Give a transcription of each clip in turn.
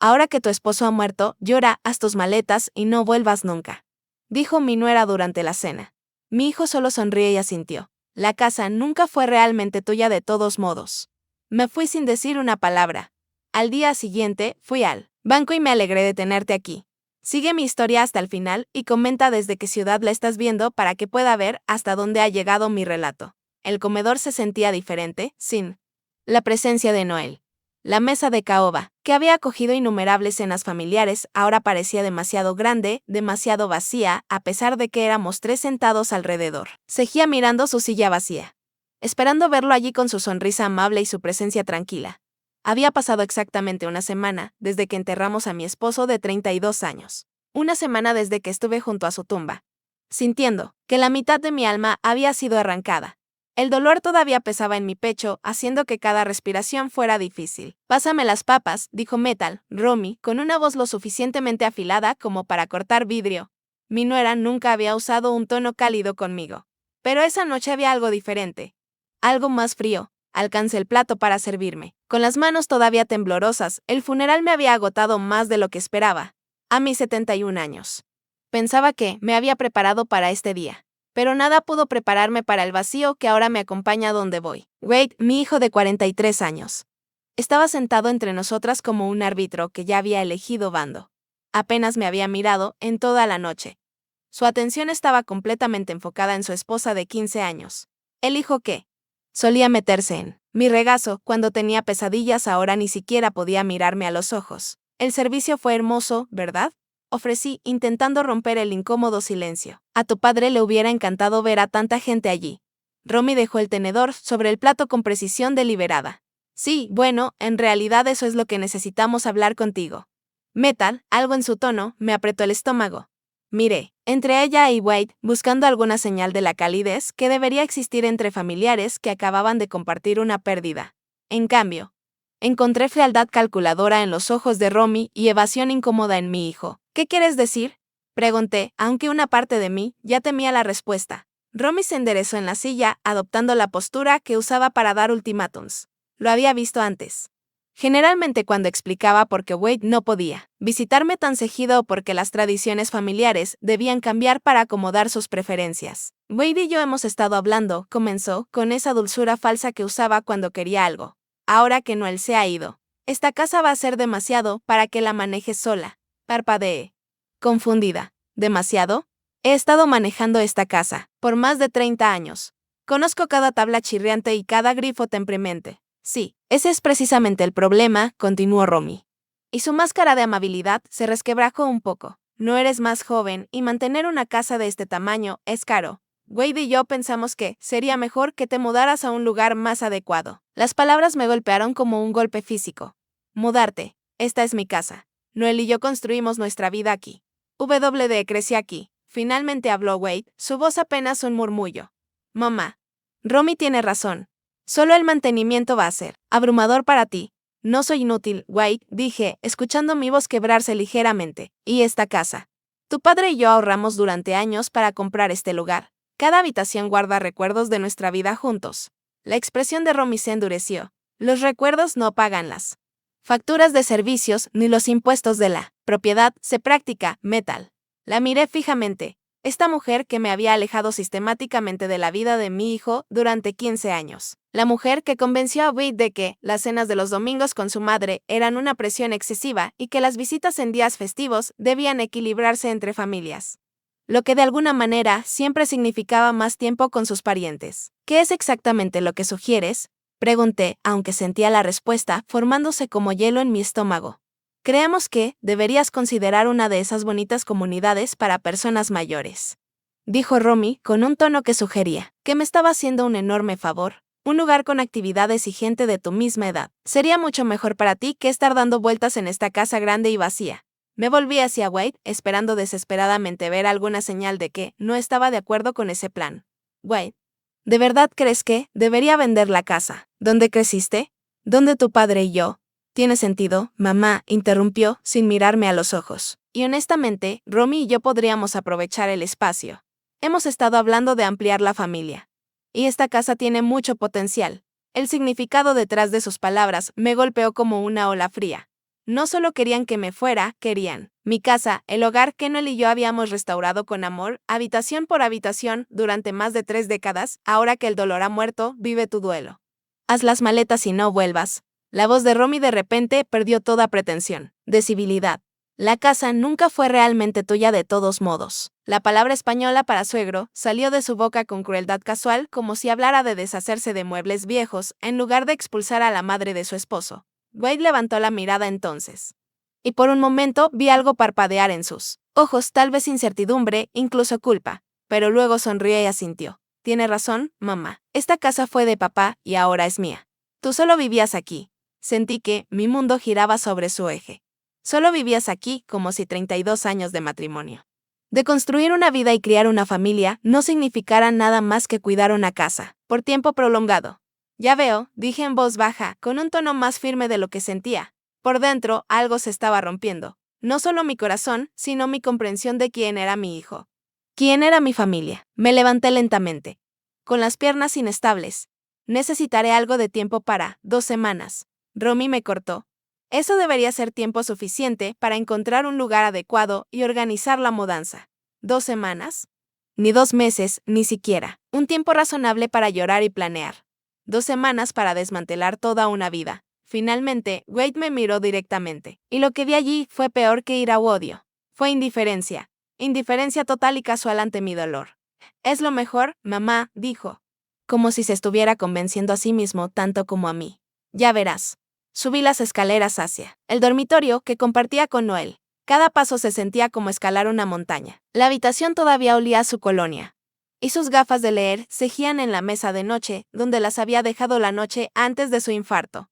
Ahora que tu esposo ha muerto, llora, haz tus maletas y no vuelvas nunca, dijo mi nuera durante la cena. Mi hijo solo sonríe y asintió. La casa nunca fue realmente tuya de todos modos. Me fui sin decir una palabra. Al día siguiente, fui al banco y me alegré de tenerte aquí. Sigue mi historia hasta el final y comenta desde qué ciudad la estás viendo para que pueda ver hasta dónde ha llegado mi relato. El comedor se sentía diferente, sin la presencia de Noel. La mesa de caoba, que había acogido innumerables cenas familiares, ahora parecía demasiado grande, demasiado vacía, a pesar de que éramos 3 sentados alrededor. Seguía mirando su silla vacía, esperando verlo allí con su sonrisa amable y su presencia tranquila. Había pasado exactamente una semana desde que enterramos a mi esposo de 32 años. Una semana desde que estuve junto a su tumba, sintiendo que la mitad de mi alma había sido arrancada. El dolor todavía pesaba en mi pecho, haciendo que cada respiración fuera difícil. Pásame las papas, dijo Metal, Romy, con una voz lo suficientemente afilada como para cortar vidrio. Mi nuera nunca había usado un tono cálido conmigo. Pero esa noche había algo diferente. Algo más frío. Alcancé el plato para servirme. Con las manos todavía temblorosas, el funeral me había agotado más de lo que esperaba. A mis 71 años. Pensaba que me había preparado para este día. Pero nada pudo prepararme para el vacío que ahora me acompaña donde voy. Wade, mi hijo de 43 años, estaba sentado entre nosotras como un árbitro que ya había elegido bando. Apenas me había mirado en toda la noche. Su atención estaba completamente enfocada en su esposa de 15 años. El hijo que solía meterse en mi regazo cuando tenía pesadillas ahora ni siquiera podía mirarme a los ojos. El servicio fue hermoso, ¿verdad? Ofrecí, intentando romper el incómodo silencio. A tu padre le hubiera encantado ver a tanta gente allí. Romy dejó el tenedor sobre el plato con precisión deliberada. Sí, bueno, en realidad eso es lo que necesitamos hablar contigo. Metal, algo en su tono, me apretó el estómago. Miré entre ella y Wade, buscando alguna señal de la calidez que debería existir entre familiares que acababan de compartir una pérdida. En cambio, encontré frialdad calculadora en los ojos de Romy y evasión incómoda en mi hijo. ¿Qué quieres decir? Pregunté, aunque una parte de mí ya temía la respuesta. Romy se enderezó en la silla, adoptando la postura que usaba para dar ultimátums. Lo había visto antes. Generalmente cuando explicaba por qué Wade no podía visitarme tan seguido o porque las tradiciones familiares debían cambiar para acomodar sus preferencias. Wade y yo hemos estado hablando, comenzó, con esa dulzura falsa que usaba cuando quería algo. Ahora que Noel se ha ido, esta casa va a ser demasiado para que la maneje sola. Parpadeé. Confundida. ¿Demasiado? He estado manejando esta casa por más de 30 años. Conozco cada tabla chirriante y cada grifo temprimente. Sí, ese es precisamente el problema, continuó Romy. Y su máscara de amabilidad se resquebrajó un poco. No eres más joven y mantener una casa de este tamaño es caro. Wade y yo pensamos que sería mejor que te mudaras a un lugar más adecuado. Las palabras me golpearon como un golpe físico. Mudarte. Esta es mi casa. Noel y yo construimos nuestra vida aquí. Crecí aquí. Finalmente habló Wade, su voz apenas un murmullo. Mamá. Romy tiene razón. Solo el mantenimiento va a ser abrumador para ti. No soy inútil, Wade, dije, escuchando mi voz quebrarse ligeramente. ¿Y esta casa? Tu padre y yo ahorramos durante años para comprar este lugar. Cada habitación guarda recuerdos de nuestra vida juntos. La expresión de Romy se endureció. Los recuerdos no pagan las facturas de servicios ni los impuestos de la propiedad, se practica, Metal. La miré fijamente. Esta mujer que me había alejado sistemáticamente de la vida de mi hijo durante 15 años. La mujer que convenció a Wade de que las cenas de los domingos con su madre eran una presión excesiva y que las visitas en días festivos debían equilibrarse entre familias. Lo que de alguna manera siempre significaba más tiempo con sus parientes. ¿Qué es exactamente lo que sugieres? Pregunté, aunque sentía la respuesta formándose como hielo en mi estómago. Creemos que deberías considerar una de esas bonitas comunidades para personas mayores, dijo Romy con un tono que sugería que me estaba haciendo un enorme favor. Un lugar con actividades y gente de tu misma edad. Sería mucho mejor para ti que estar dando vueltas en esta casa grande y vacía. Me volví hacia Wade, esperando desesperadamente ver alguna señal de que no estaba de acuerdo con ese plan. Wade, ¿de verdad crees que debería vender la casa? ¿Dónde creciste? ¿Dónde tu padre y yo? Tiene sentido, mamá, interrumpió, sin mirarme a los ojos. Y honestamente, Romy y yo podríamos aprovechar el espacio. Hemos estado hablando de ampliar la familia. Y esta casa tiene mucho potencial. El significado detrás de sus palabras me golpeó como una ola fría. No solo querían que me fuera, querían mi casa, el hogar que Noel y yo habíamos restaurado con amor, habitación por habitación, durante más de 3 décadas. Ahora que el dolor ha muerto, vive tu duelo. Haz las maletas y no vuelvas. La voz de Romy de repente perdió toda pretensión de civilidad. La casa nunca fue realmente tuya de todos modos. La palabra española para suegro salió de su boca con crueldad casual, como si hablara de deshacerse de muebles viejos, en lugar de expulsar a la madre de su esposo. Wade levantó la mirada entonces. Y por un momento vi algo parpadear en sus ojos, tal vez incertidumbre, incluso culpa. Pero luego sonrió y asintió. Tiene razón, mamá. Esta casa fue de papá y ahora es mía. Tú solo vivías aquí. Sentí que mi mundo giraba sobre su eje. Solo vivías aquí como si 32 años de matrimonio, de construir una vida y criar una familia, no significara nada más que cuidar una casa, por tiempo prolongado. Ya veo, dije en voz baja, con un tono más firme de lo que sentía. Por dentro, algo se estaba rompiendo. No solo mi corazón, sino mi comprensión de quién era mi hijo. ¿Quién era mi familia? Me levanté lentamente, con las piernas inestables. Necesitaré algo de tiempo para 2 semanas. Romy me cortó. Eso debería ser tiempo suficiente para encontrar un lugar adecuado y organizar la mudanza. 2 semanas. Ni 2 meses, ni siquiera. Un tiempo razonable para llorar y planear. 2 semanas para desmantelar toda una vida. Finalmente, Wade me miró directamente. Y lo que vi allí fue peor que ira u odio. Fue indiferencia. Indiferencia total y casual ante mi dolor. Es lo mejor, mamá, dijo. Como si se estuviera convenciendo a sí mismo tanto como a mí. Ya verás. Subí las escaleras hacia el dormitorio que compartía con Noel. Cada paso se sentía como escalar una montaña. La habitación todavía olía a su colonia. Y sus gafas de leer cegían en la mesa de noche, donde las había dejado la noche antes de su infarto.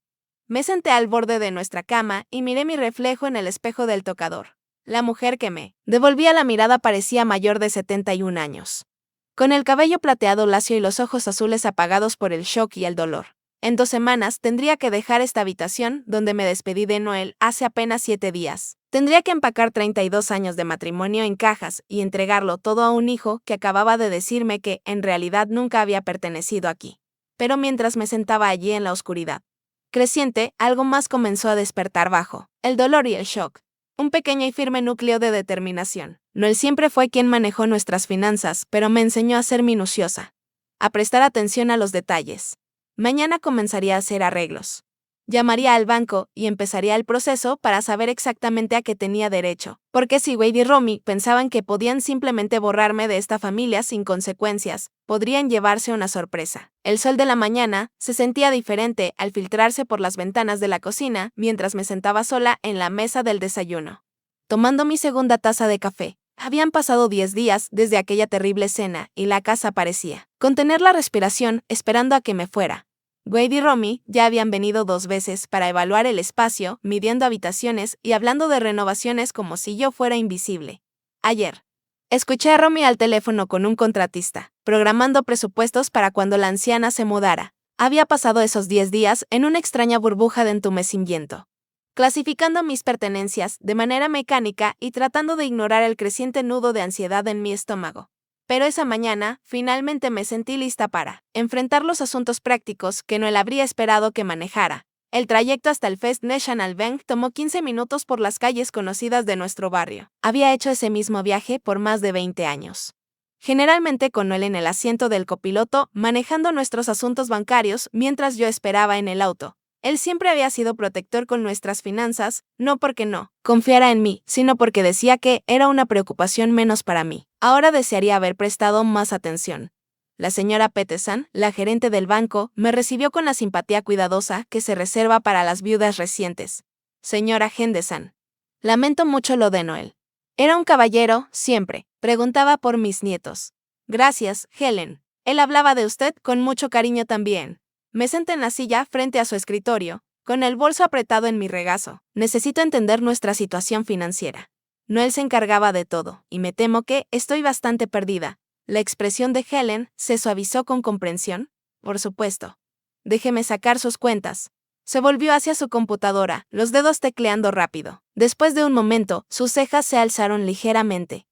Me senté al borde de nuestra cama y miré mi reflejo en el espejo del tocador. La mujer que me devolvía la mirada parecía mayor de 71 años, con el cabello plateado lacio y los ojos azules apagados por el shock y el dolor. En 2 semanas tendría que dejar esta habitación donde me despedí de Noel hace apenas 7 días. Tendría que empacar 32 años de matrimonio en cajas y entregarlo todo a un hijo que acababa de decirme que, en realidad, nunca había pertenecido aquí. Pero mientras me sentaba allí en la oscuridad creciente, algo más comenzó a despertar bajo el dolor y el shock. Un pequeño y firme núcleo de determinación. Noel siempre fue quien manejó nuestras finanzas, pero me enseñó a ser minuciosa, a prestar atención a los detalles. Mañana comenzaría a hacer arreglos. Llamaría al banco y empezaría el proceso para saber exactamente a qué tenía derecho. Porque si Wade y Romy pensaban que podían simplemente borrarme de esta familia sin consecuencias, podrían llevarse una sorpresa. El sol de la mañana se sentía diferente al filtrarse por las ventanas de la cocina mientras me sentaba sola en la mesa del desayuno, tomando mi segunda taza de café. Habían pasado 10 días desde aquella terrible cena y la casa parecía contener la respiración esperando a que me fuera. Wade y Romy ya habían venido 2 veces para evaluar el espacio, midiendo habitaciones y hablando de renovaciones como si yo fuera invisible. Ayer, escuché a Romy al teléfono con un contratista, programando presupuestos para cuando la anciana se mudara. Había pasado esos 10 días en una extraña burbuja de entumecimiento, clasificando mis pertenencias de manera mecánica y tratando de ignorar el creciente nudo de ansiedad en mi estómago. Pero esa mañana, finalmente me sentí lista para enfrentar los asuntos prácticos que Noel habría esperado que manejara. El trayecto hasta el First National Bank tomó 15 minutos por las calles conocidas de nuestro barrio. Había hecho ese mismo viaje por más de 20 años. Generalmente con Noel en el asiento del copiloto, manejando nuestros asuntos bancarios mientras yo esperaba en el auto. Él siempre había sido protector con nuestras finanzas, no porque no confiara en mí, sino porque decía que era una preocupación menos para mí. Ahora desearía haber prestado más atención. La señora Peterson, la gerente del banco, me recibió con la simpatía cuidadosa que se reserva para las viudas recientes. Señora Henderson. Lamento mucho lo de Noel. Era un caballero, siempre. Preguntaba por mis nietos. Gracias, Helen. Él hablaba de usted con mucho cariño también. Me senté en la silla frente a su escritorio, con el bolso apretado en mi regazo. Necesito entender nuestra situación financiera. Noel se encargaba de todo, y me temo que estoy bastante perdida. La expresión de Helen se suavizó con comprensión. Por supuesto. Déjeme sacar sus cuentas. Se volvió hacia su computadora, los dedos tecleando rápido. Después de un momento, sus cejas se alzaron ligeramente.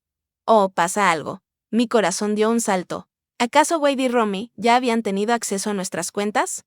Oh, pasa algo. Mi corazón dio un salto. ¿Acaso Wade y Romy ya habían tenido acceso a nuestras cuentas?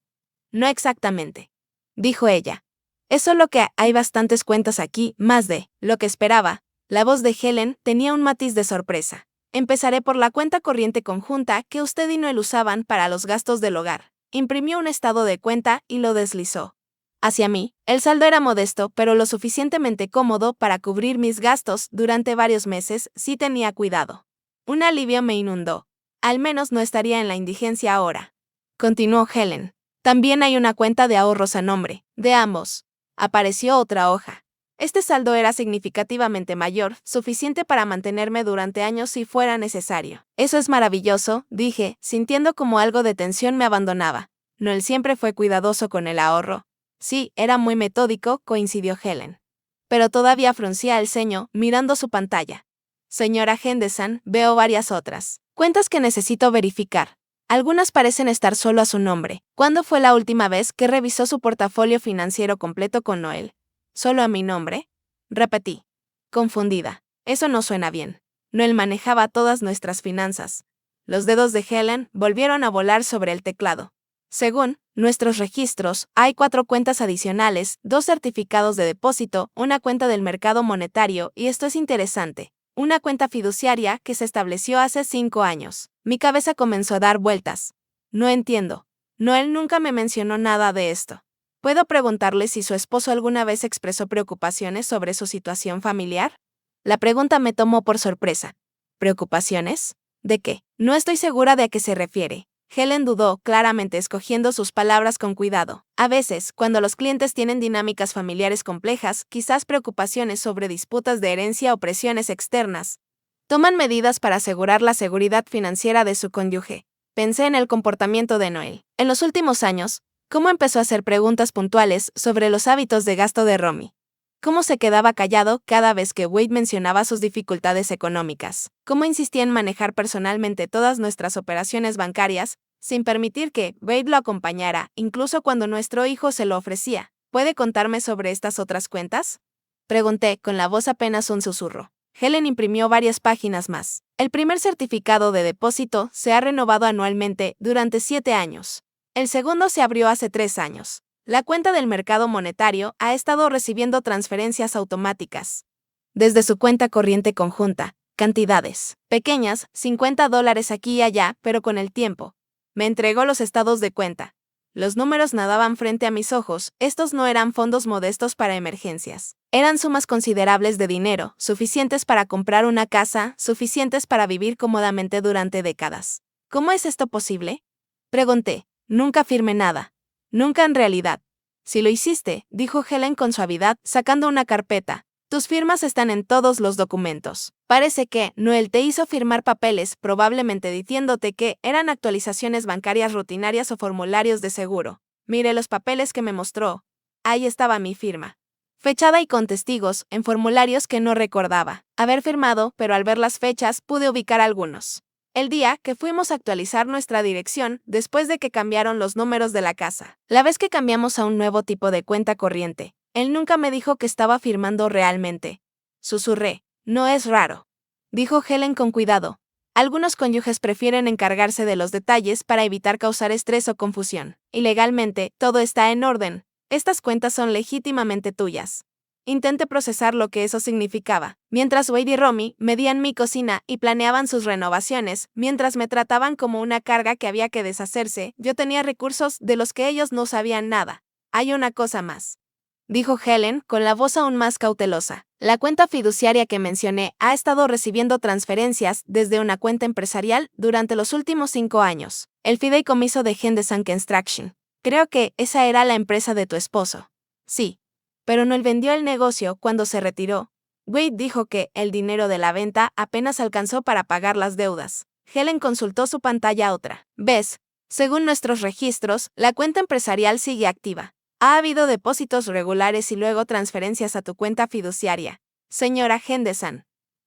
No exactamente, dijo ella. Es solo que hay bastantes cuentas aquí, más de lo que esperaba. La voz de Helen tenía un matiz de sorpresa. Empezaré por la cuenta corriente conjunta que usted y Noel usaban para los gastos del hogar. Imprimió un estado de cuenta y lo deslizó hacia mí. El saldo era modesto, pero lo suficientemente cómodo para cubrir mis gastos durante varios meses si tenía cuidado. Un alivio me inundó. Al menos no estaría en la indigencia ahora. Continuó Helen. También hay una cuenta de ahorros a nombre de ambos. Apareció otra hoja. Este saldo era significativamente mayor, suficiente para mantenerme durante años si fuera necesario. Eso es maravilloso, dije, sintiendo como algo de tensión me abandonaba. Noel siempre fue cuidadoso con el ahorro. Sí, era muy metódico, coincidió Helen. Pero todavía fruncía el ceño, mirando su pantalla. Señora Henderson, veo varias otras cuentas que necesito verificar. Algunas parecen estar solo a su nombre. ¿Cuándo fue la última vez que revisó su portafolio financiero completo con Noel? ¿Solo a mi nombre? Repetí, confundida. Eso no suena bien. Noel manejaba todas nuestras finanzas. Los dedos de Helen volvieron a volar sobre el teclado. Según nuestros registros, hay 4 cuentas adicionales, 2 certificados de depósito, una cuenta del mercado monetario, y esto es interesante, una cuenta fiduciaria que se estableció hace 5 años. Mi cabeza comenzó a dar vueltas. No entiendo. Noel nunca me mencionó nada de esto. ¿Puedo preguntarle si su esposo alguna vez expresó preocupaciones sobre su situación familiar? La pregunta me tomó por sorpresa. ¿Preocupaciones? ¿De qué? No estoy segura de a qué se refiere. Helen dudó, claramente escogiendo sus palabras con cuidado. A veces, cuando los clientes tienen dinámicas familiares complejas, quizás preocupaciones sobre disputas de herencia o presiones externas, toman medidas para asegurar la seguridad financiera de su cónyuge. Pensé en el comportamiento de Noel. En los últimos años, cómo empezó a hacer preguntas puntuales sobre los hábitos de gasto de Romy. Cómo se quedaba callado cada vez que Wade mencionaba sus dificultades económicas. Cómo insistía en manejar personalmente todas nuestras operaciones bancarias, sin permitir que Wade lo acompañara, incluso cuando nuestro hijo se lo ofrecía. ¿Puede contarme sobre estas otras cuentas? Pregunté, con la voz apenas un susurro. Helen imprimió varias páginas más. El primer certificado de depósito se ha renovado anualmente durante 7 años. El segundo se abrió hace 3 años. La cuenta del mercado monetario ha estado recibiendo transferencias automáticas desde su cuenta corriente conjunta, cantidades pequeñas, $50 aquí y allá, pero con el tiempo. Me entregó los estados de cuenta. Los números nadaban frente a mis ojos. Estos no eran fondos modestos para emergencias. Eran sumas considerables de dinero, suficientes para comprar una casa, suficientes para vivir cómodamente durante décadas. ¿Cómo es esto posible? Pregunté. Nunca firmé nada. Nunca en realidad. Si lo hiciste, dijo Helen con suavidad, sacando una carpeta. Tus firmas están en todos los documentos. Parece que Noel te hizo firmar papeles, probablemente diciéndote que eran actualizaciones bancarias rutinarias o formularios de seguro. Mire los papeles que me mostró. Ahí estaba mi firma. Fechada y con testigos, en formularios que no recordaba haber firmado, pero al ver las fechas pude ubicar algunos. El día que fuimos a actualizar nuestra dirección después de que cambiaron los números de la casa. La vez que cambiamos a un nuevo tipo de cuenta corriente. Él nunca me dijo que estaba firmando realmente. Susurré. No es raro. Dijo Helen con cuidado. Algunos cónyuges prefieren encargarse de los detalles para evitar causar estrés o confusión. Y legalmente, todo está en orden. Estas cuentas son legítimamente tuyas. Intenté procesar lo que eso significaba. Mientras Wade y Romy medían mi cocina y planeaban sus renovaciones, mientras me trataban como una carga que había que deshacerse, yo tenía recursos de los que ellos no sabían nada. Hay una cosa más, dijo Helen, con la voz aún más cautelosa. La cuenta fiduciaria que mencioné ha estado recibiendo transferencias desde una cuenta empresarial durante los últimos 5 años. El fideicomiso de Henderson Construction. Creo que esa era la empresa de tu esposo. Sí. Pero Noel vendió el negocio cuando se retiró. Wade dijo que el dinero de la venta apenas alcanzó para pagar las deudas. Helen consultó su pantalla otra vez. Según nuestros registros, la cuenta empresarial sigue activa. Ha habido depósitos regulares y luego transferencias a tu cuenta fiduciaria. Señora Henderson,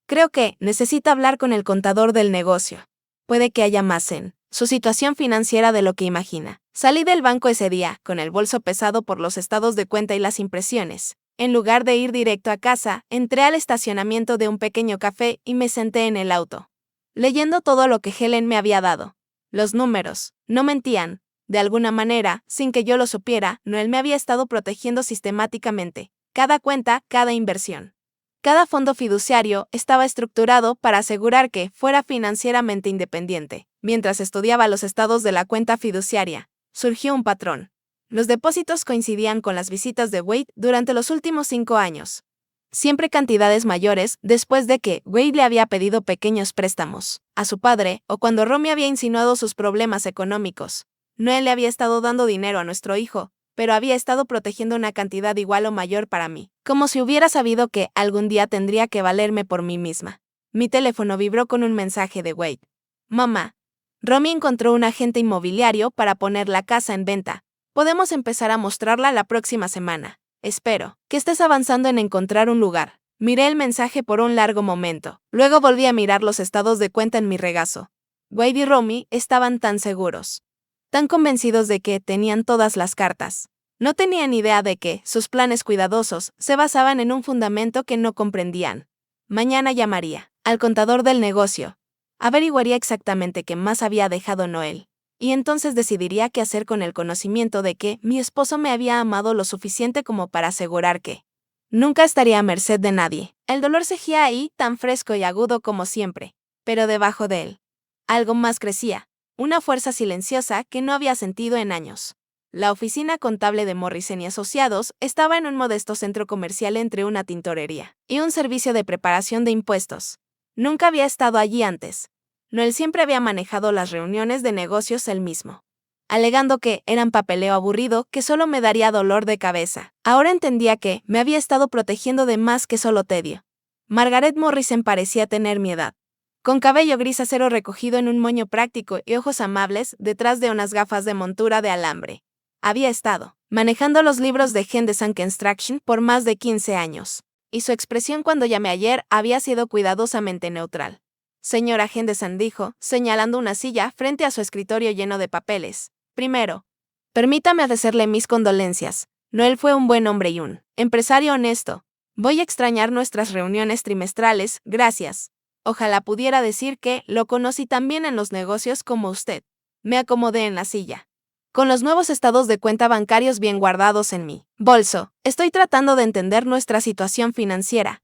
creo que necesita hablar con el contador del negocio. Puede que haya más en su situación financiera de lo que imagina. Salí del banco ese día, con el bolso pesado por los estados de cuenta y las impresiones. En lugar de ir directo a casa, entré al estacionamiento de un pequeño café y me senté en el auto, leyendo todo lo que Helen me había dado. Los números no mentían. De alguna manera, sin que yo lo supiera, Noel me había estado protegiendo sistemáticamente. Cada cuenta, cada inversión. Cada fondo fiduciario estaba estructurado para asegurar que fuera financieramente independiente. Mientras estudiaba los estados de la cuenta fiduciaria, surgió un patrón. Los depósitos coincidían con las visitas de Wade durante los últimos 5 años. Siempre cantidades mayores después de que Wade le había pedido pequeños préstamos a su padre o cuando Romy había insinuado sus problemas económicos. Noel le había estado dando dinero a nuestro hijo, pero había estado protegiendo una cantidad igual o mayor para mí, como si hubiera sabido que algún día tendría que valerme por mí misma. Mi teléfono vibró con un mensaje de Wade. Mamá. Romy encontró un agente inmobiliario para poner la casa en venta. Podemos empezar a mostrarla la próxima semana. Espero que estés avanzando en encontrar un lugar. Miré el mensaje por un largo momento. Luego volví a mirar los estados de cuenta en mi regazo. Wade y Romy estaban tan seguros, tan convencidos de que tenían todas las cartas. No tenían idea de que sus planes cuidadosos se basaban en un fundamento que no comprendían. Mañana llamaría al contador del negocio. Averiguaría exactamente qué más había dejado Noel. Y entonces decidiría qué hacer con el conocimiento de que mi esposo me había amado lo suficiente como para asegurar que nunca estaría a merced de nadie. El dolor seguía ahí, tan fresco y agudo como siempre, pero debajo de él, algo más crecía, una fuerza silenciosa que no había sentido en años. La oficina contable de Morrison y Asociados estaba en un modesto centro comercial entre una tintorería y un servicio de preparación de impuestos. Nunca había estado allí antes. Noel siempre había manejado las reuniones de negocios él mismo, alegando que eran papeleo aburrido que solo me daría dolor de cabeza. Ahora entendía que me había estado protegiendo de más que solo tedio. Margaret Morrison parecía tener mi edad, con cabello gris acero recogido en un moño práctico y ojos amables detrás de unas gafas de montura de alambre. Había estado manejando los libros de Henderson Construction por más de 15 años, y su expresión cuando llamé ayer había sido cuidadosamente neutral. Señora Henderson dijo, señalando una silla frente a su escritorio lleno de papeles. Primero, permítame ofrecerle mis condolencias. Noel fue un buen hombre y un empresario honesto. Voy a extrañar nuestras reuniones trimestrales, gracias. Ojalá pudiera decir que lo conocí tan bien en los negocios como usted. Me acomodé en la silla, con los nuevos estados de cuenta bancarios bien guardados en mi bolso. Estoy tratando de entender nuestra situación financiera.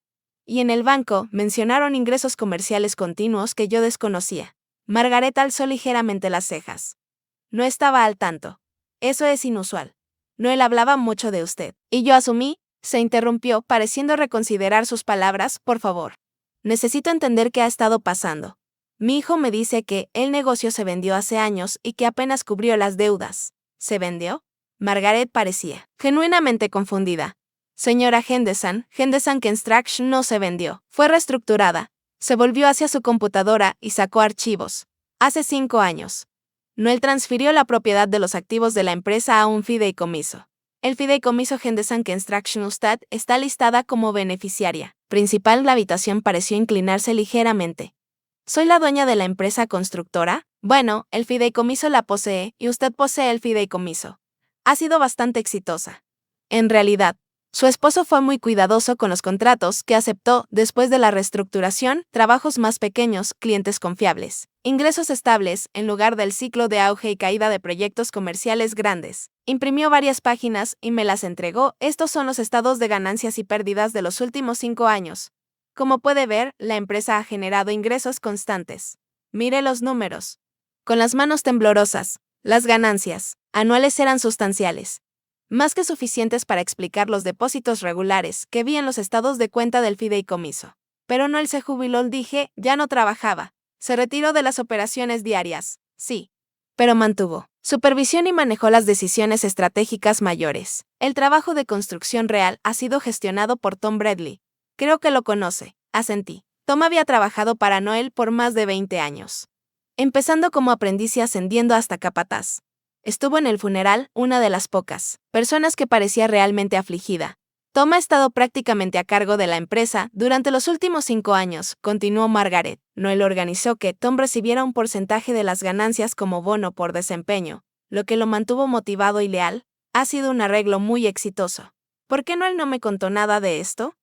Y en el banco mencionaron ingresos comerciales continuos que yo desconocía. Margaret alzó ligeramente las cejas. No estaba al tanto. Eso es inusual. Noel hablaba mucho de usted. Y yo asumí, se interrumpió, pareciendo reconsiderar sus palabras, por favor. Necesito entender qué ha estado pasando. Mi hijo me dice que el negocio se vendió hace años y que apenas cubrió las deudas. ¿Se vendió? Margaret parecía genuinamente confundida. Señora Henderson Construction no se vendió. Fue reestructurada. Se volvió hacia su computadora y sacó archivos. Hace 5 años. Noel transfirió la propiedad de los activos de la empresa a un fideicomiso. El fideicomiso Henderson Construction Ustad está listada como beneficiaria principal. La habitación pareció inclinarse ligeramente. ¿Soy la dueña de la empresa constructora? Bueno, el fideicomiso la posee y usted posee el fideicomiso. Ha sido bastante exitosa. En realidad, su esposo fue muy cuidadoso con los contratos que aceptó después de la reestructuración, trabajos más pequeños, clientes confiables, ingresos estables en lugar del ciclo de auge y caída de proyectos comerciales grandes. Imprimió varias páginas y me las entregó. Estos son los estados de ganancias y pérdidas de los últimos 5 años. Como puede ver, la empresa ha generado ingresos constantes. Mire los números. Con las manos temblorosas, las ganancias anuales eran sustanciales, más que suficientes para explicar los depósitos regulares que vi en los estados de cuenta del fideicomiso. Pero Noel se jubiló, dije, ya no trabajaba. Se retiró de las operaciones diarias, sí. Pero mantuvo supervisión y manejó las decisiones estratégicas mayores. El trabajo de construcción real ha sido gestionado por Tom Bradley. Creo que lo conoce, asentí. Tom había trabajado para Noel por más de 20 años, empezando como aprendiz y ascendiendo hasta capataz. Estuvo en el funeral, una de las pocas personas que parecía realmente afligida. Tom ha estado prácticamente a cargo de la empresa durante los últimos 5 años, continuó Margaret. Noel organizó que Tom recibiera un porcentaje de las ganancias como bono por desempeño, lo que lo mantuvo motivado y leal. Ha sido un arreglo muy exitoso. ¿Por qué Noel no me contó nada de esto?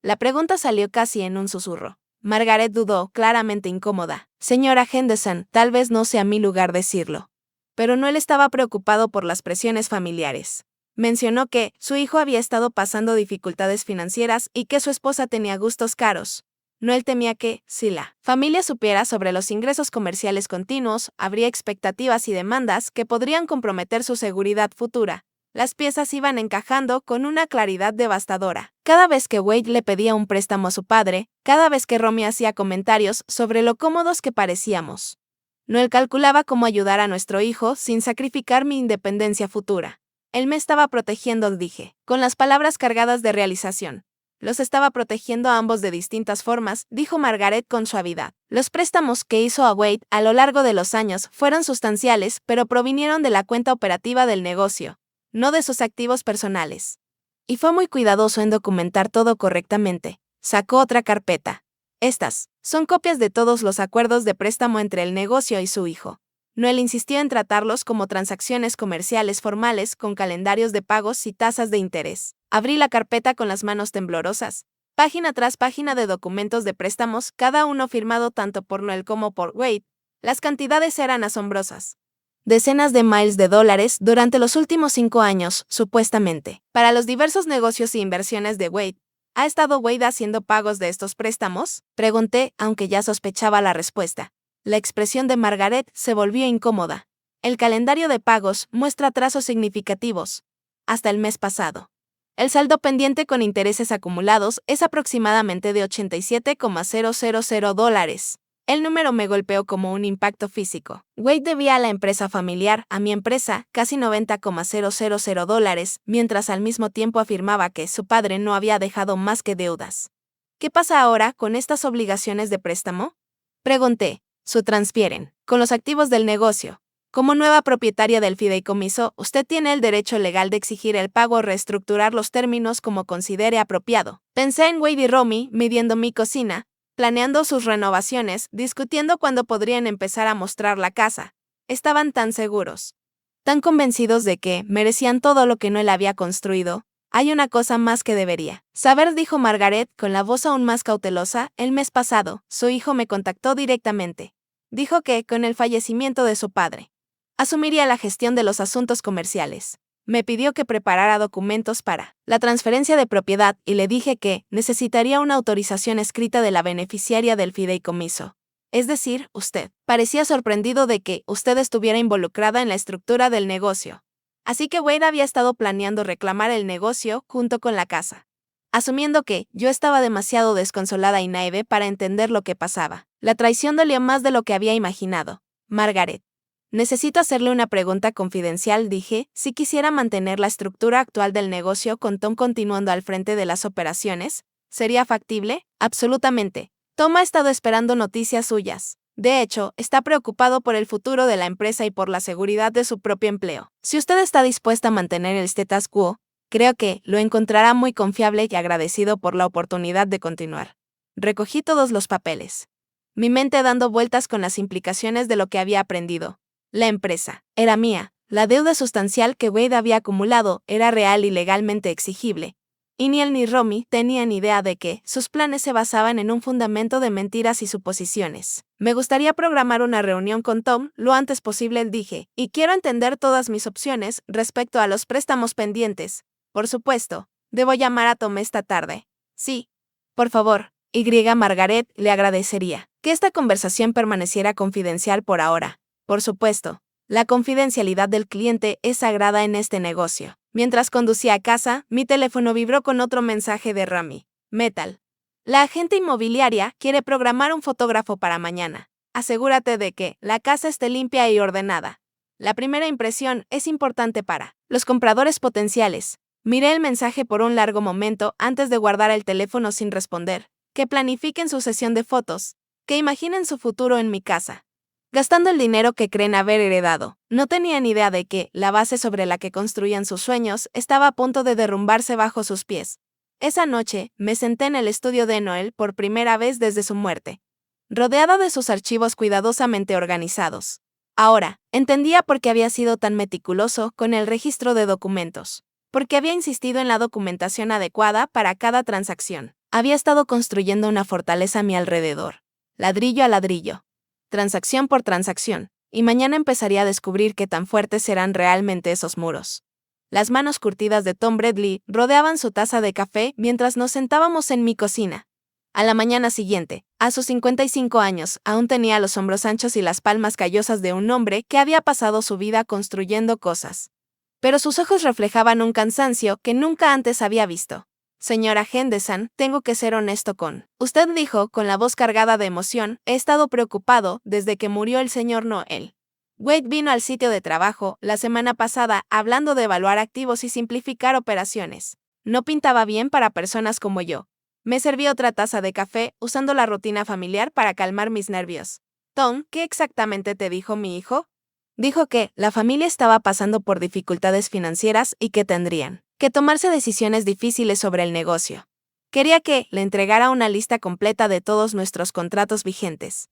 La pregunta salió casi en un susurro. Margaret dudó, claramente incómoda. Señora Henderson, tal vez no sea mi lugar decirlo. Pero Noel estaba preocupado por las presiones familiares. Mencionó que su hijo había estado pasando dificultades financieras y que su esposa tenía gustos caros. Noel temía que, si la familia supiera sobre los ingresos comerciales continuos, habría expectativas y demandas que podrían comprometer su seguridad futura. Las piezas iban encajando con una claridad devastadora. Cada vez que Wade le pedía un préstamo a su padre, cada vez que Romy hacía comentarios sobre lo cómodos que parecíamos, Noel calculaba cómo ayudar a nuestro hijo sin sacrificar mi independencia futura. Él me estaba protegiendo, dije, con las palabras cargadas de realización. Los estaba protegiendo a ambos de distintas formas, dijo Margaret con suavidad. Los préstamos que hizo a Wade a lo largo de los años fueron sustanciales, pero provinieron de la cuenta operativa del negocio, no de sus activos personales. Y fue muy cuidadoso en documentar todo correctamente. Sacó otra carpeta. Estas son copias de todos los acuerdos de préstamo entre el negocio y su hijo. Noel insistió en tratarlos como transacciones comerciales formales con calendarios de pagos y tasas de interés. Abrí la carpeta con las manos temblorosas. Página tras página de documentos de préstamos, cada uno firmado tanto por Noel como por Wade. Las cantidades eran asombrosas. Decenas de miles de dólares durante los últimos 5 años, supuestamente. Para los diversos negocios e inversiones de Wade. ¿Ha estado Wade haciendo pagos de estos préstamos? Pregunté, aunque ya sospechaba la respuesta. La expresión de Margaret se volvió incómoda. El calendario de pagos muestra trazos significativos. Hasta el mes pasado. El saldo pendiente con intereses acumulados es aproximadamente de $87,000. El número me golpeó como un impacto físico. Wade debía a la empresa familiar, a mi empresa, casi $90,000, mientras al mismo tiempo afirmaba que su padre no había dejado más que deudas. ¿Qué pasa ahora con estas obligaciones de préstamo? Pregunté. Su transfieren, con los activos del negocio. Como nueva propietaria del fideicomiso, usted tiene el derecho legal de exigir el pago o reestructurar los términos como considere apropiado. Pensé en Wade y Romy midiendo mi cocina, planeando sus renovaciones, discutiendo cuándo podrían empezar a mostrar la casa. Estaban tan seguros, tan convencidos de que merecían todo lo que Noel había construido. Hay una cosa más que debería saber, dijo Margaret con la voz aún más cautelosa. El mes pasado, su hijo me contactó directamente. Dijo que, con el fallecimiento de su padre, asumiría la gestión de los asuntos comerciales. Me pidió que preparara documentos para la transferencia de propiedad y le dije que necesitaría una autorización escrita de la beneficiaria del fideicomiso. Es decir, usted. Parecía sorprendido de que usted estuviera involucrada en la estructura del negocio. Así que Wade había estado planeando reclamar el negocio junto con la casa. Asumiendo que yo estaba demasiado desconsolada y naive para entender lo que pasaba. La traición dolió más de lo que había imaginado. Margaret. Necesito hacerle una pregunta confidencial, dije. Si quisiera mantener la estructura actual del negocio con Tom continuando al frente de las operaciones, ¿sería factible? Absolutamente. Tom ha estado esperando noticias suyas. De hecho, está preocupado por el futuro de la empresa y por la seguridad de su propio empleo. Si usted está dispuesta a mantener el status quo, creo que lo encontrará muy confiable y agradecido por la oportunidad de continuar. Recogí todos los papeles. Mi mente dando vueltas con las implicaciones de lo que había aprendido. La empresa era mía. La deuda sustancial que Wade había acumulado era real y legalmente exigible. Y ni él ni Romy tenían idea de que sus planes se basaban en un fundamento de mentiras y suposiciones. Me gustaría programar una reunión con Tom lo antes posible, dije, y quiero entender todas mis opciones respecto a los préstamos pendientes. Por supuesto, debo llamar a Tom esta tarde. Sí. Por favor, Margaret le agradecería que esta conversación permaneciera confidencial por ahora. Por supuesto, la confidencialidad del cliente es sagrada en este negocio. Mientras conducía a casa, mi teléfono vibró con otro mensaje de Rami. Metal. La agente inmobiliaria quiere programar un fotógrafo para mañana. Asegúrate de que la casa esté limpia y ordenada. La primera impresión es importante para los compradores potenciales. Miré el mensaje por un largo momento antes de guardar el teléfono sin responder. Que planifiquen su sesión de fotos. Que imaginen su futuro en mi casa. Gastando el dinero que creen haber heredado. No tenían idea de que la base sobre la que construían sus sueños estaba a punto de derrumbarse bajo sus pies. Esa noche, me senté en el estudio de Noel por primera vez desde su muerte, rodeada de sus archivos cuidadosamente organizados. Ahora, entendía por qué había sido tan meticuloso con el registro de documentos, porque había insistido en la documentación adecuada para cada transacción. Había estado construyendo una fortaleza a mi alrededor, ladrillo a ladrillo, transacción por transacción, y mañana empezaría a descubrir qué tan fuertes eran realmente esos muros. Las manos curtidas de Tom Bradley rodeaban su taza de café mientras nos sentábamos en mi cocina. A la mañana siguiente, a sus 55 años, aún tenía los hombros anchos y las palmas callosas de un hombre que había pasado su vida construyendo cosas. Pero sus ojos reflejaban un cansancio que nunca antes había visto. Señora Henderson, tengo que ser honesto con usted, dijo con la voz cargada de emoción. He estado preocupado desde que murió el señor Noel. Wade vino al sitio de trabajo la semana pasada hablando de evaluar activos y simplificar operaciones. No pintaba bien para personas como yo. Me serví otra taza de café usando la rutina familiar para calmar mis nervios. Tom, ¿qué exactamente te dijo mi hijo? Dijo que la familia estaba pasando por dificultades financieras y que tendrían que tomarse decisiones difíciles sobre el negocio. Quería que le entregara una lista completa de todos nuestros contratos vigentes,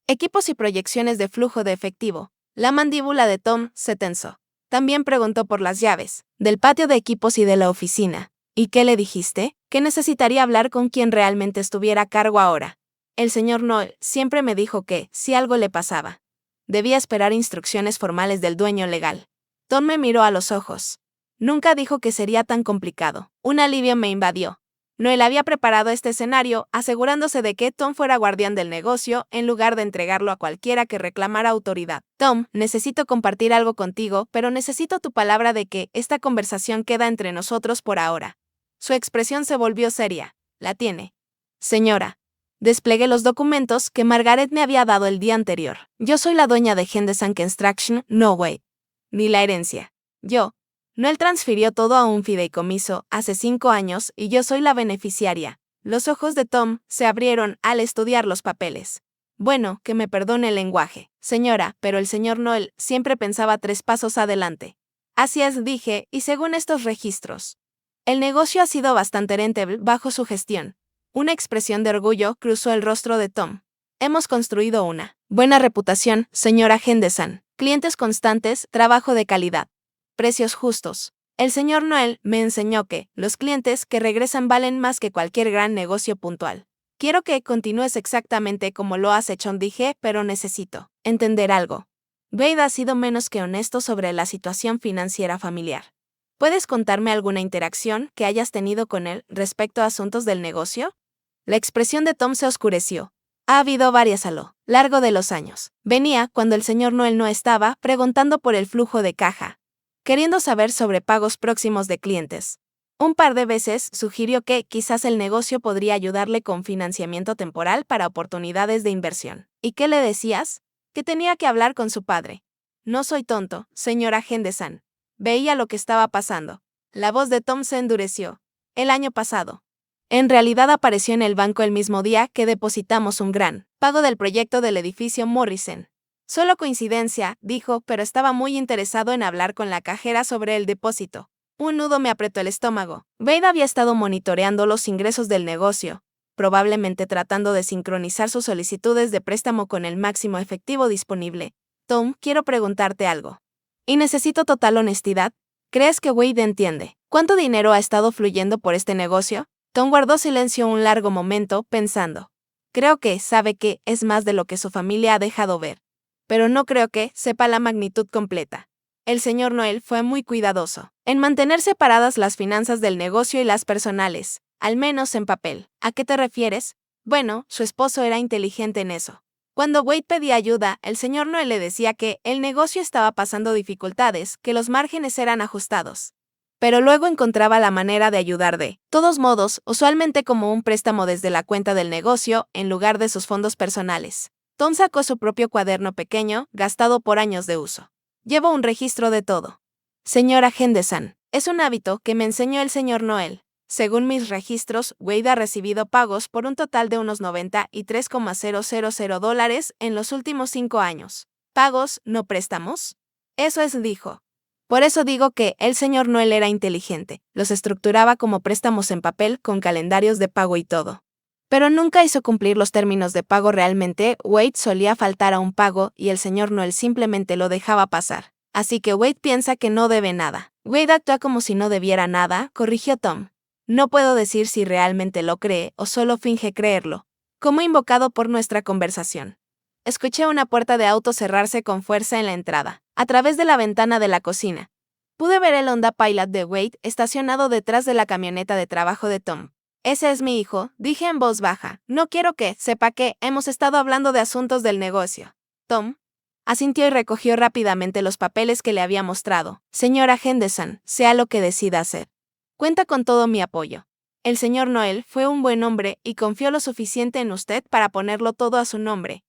equipos y proyecciones de flujo de efectivo. La mandíbula de Tom se tensó. También preguntó por las llaves del patio de equipos y de la oficina. ¿Y qué le dijiste? Que necesitaría hablar con quien realmente estuviera a cargo ahora. El señor Noel siempre me dijo que, si algo le pasaba, debía esperar instrucciones formales del dueño legal. Tom me miró a los ojos. Nunca dijo que sería tan complicado. Un alivio me invadió. Noel había preparado este escenario, asegurándose de que Tom fuera guardián del negocio, en lugar de entregarlo a cualquiera que reclamara autoridad. Tom, necesito compartir algo contigo, pero necesito tu palabra de que esta conversación queda entre nosotros por ahora. Su expresión se volvió seria. La tiene. Señora. Desplegué los documentos que Margaret me había dado el día anterior. Yo soy la dueña de Henderson Construction, no Wade. Ni la herencia. Noel transfirió todo a un fideicomiso hace 5 años y yo soy la beneficiaria. Los ojos de Tom se abrieron al estudiar los papeles. Bueno, que me perdone el lenguaje, señora, pero el señor Noel siempre pensaba 3 pasos adelante. Así es, dije, y según estos registros, el negocio ha sido bastante rentable bajo su gestión. Una expresión de orgullo cruzó el rostro de Tom. Hemos construido una buena reputación, señora Henderson. Clientes constantes, trabajo de calidad. Precios justos. El señor Noel me enseñó que los clientes que regresan valen más que cualquier gran negocio puntual. Quiero que continúes exactamente como lo has hecho, dije, pero necesito entender algo. Wade ha sido menos que honesto sobre la situación financiera familiar. ¿Puedes contarme alguna interacción que hayas tenido con él respecto a asuntos del negocio? La expresión de Tom se oscureció. Ha habido varias a lo largo de los años. Venía, cuando el señor Noel no estaba, preguntando por el flujo de caja, queriendo saber sobre pagos próximos de clientes. Un par de veces sugirió que quizás el negocio podría ayudarle con financiamiento temporal para oportunidades de inversión. ¿Y qué le decías? Que tenía que hablar con su padre. No soy tonto, señora Henderson. Veía lo que estaba pasando. La voz de Tom se endureció. El año pasado. En realidad apareció en el banco el mismo día que depositamos un gran pago del proyecto del edificio Morrison. Solo coincidencia, dijo, pero estaba muy interesado en hablar con la cajera sobre el depósito. Un nudo me apretó el estómago. Wade había estado monitoreando los ingresos del negocio, probablemente tratando de sincronizar sus solicitudes de préstamo con el máximo efectivo disponible. Tom, quiero preguntarte algo. Y necesito total honestidad. ¿Crees que Wade entiende cuánto dinero ha estado fluyendo por este negocio? Tom guardó silencio un largo momento, pensando. Creo que sabe que es más de lo que su familia ha dejado ver. Pero no creo que sepa la magnitud completa. El señor Noel fue muy cuidadoso en mantener separadas las finanzas del negocio y las personales, al menos en papel. ¿A qué te refieres? Bueno, su esposo era inteligente en eso. Cuando Wade pedía ayuda, el señor Noel le decía que el negocio estaba pasando dificultades, que los márgenes eran ajustados. Pero luego encontraba la manera de ayudar de todos modos, usualmente como un préstamo desde la cuenta del negocio en lugar de sus fondos personales. Tom sacó su propio cuaderno pequeño, gastado por años de uso. Llevo un registro de todo. Señora Henderson, es un hábito que me enseñó el señor Noel. Según mis registros, Wade ha recibido pagos por un total de unos $93,000 en los últimos 5 años. ¿Pagos, no préstamos? Eso es, dijo. Por eso digo que el señor Noel era inteligente. Los estructuraba como préstamos en papel con calendarios de pago y todo. Pero nunca hizo cumplir los términos de pago realmente. Wade solía faltar a un pago y el señor Noel simplemente lo dejaba pasar. Así que Wade piensa que no debe nada. Wade actúa como si no debiera nada, corrigió Tom. No puedo decir si realmente lo cree o solo finge creerlo. Como invocado por nuestra conversación. Escuché una puerta de auto cerrarse con fuerza en la entrada. A través de la ventana de la cocina, pude ver el Honda Pilot de Wade estacionado detrás de la camioneta de trabajo de Tom. Ese es mi hijo, dije en voz baja. No quiero que sepa que hemos estado hablando de asuntos del negocio. Tom asintió y recogió rápidamente los papeles que le había mostrado. Señora Henderson, sea lo que decida hacer. Cuenta con todo mi apoyo. El señor Noel fue un buen hombre y confió lo suficiente en usted para ponerlo todo a su nombre.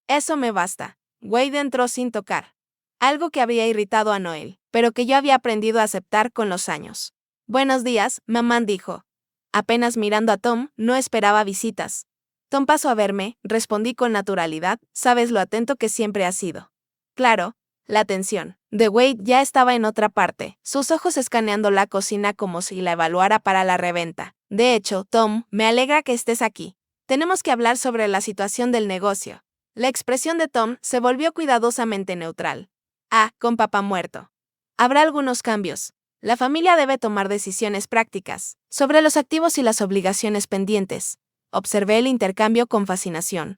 Eso me basta. Wade entró sin tocar. Algo que había irritado a Noel, pero que yo había aprendido a aceptar con los años. Buenos días, mamá dijo. Apenas mirando a Tom, no esperaba visitas. Tom pasó a verme, respondí con naturalidad, sabes lo atento que siempre has sido. Claro, la atención de Wade ya estaba en otra parte, sus ojos escaneando la cocina como si la evaluara para la reventa. De hecho, Tom, me alegra que estés aquí. Tenemos que hablar sobre la situación del negocio. La expresión de Tom se volvió cuidadosamente neutral. Con papá muerto. Habrá algunos cambios. La familia debe tomar decisiones prácticas sobre los activos y las obligaciones pendientes. Observé el intercambio con fascinación.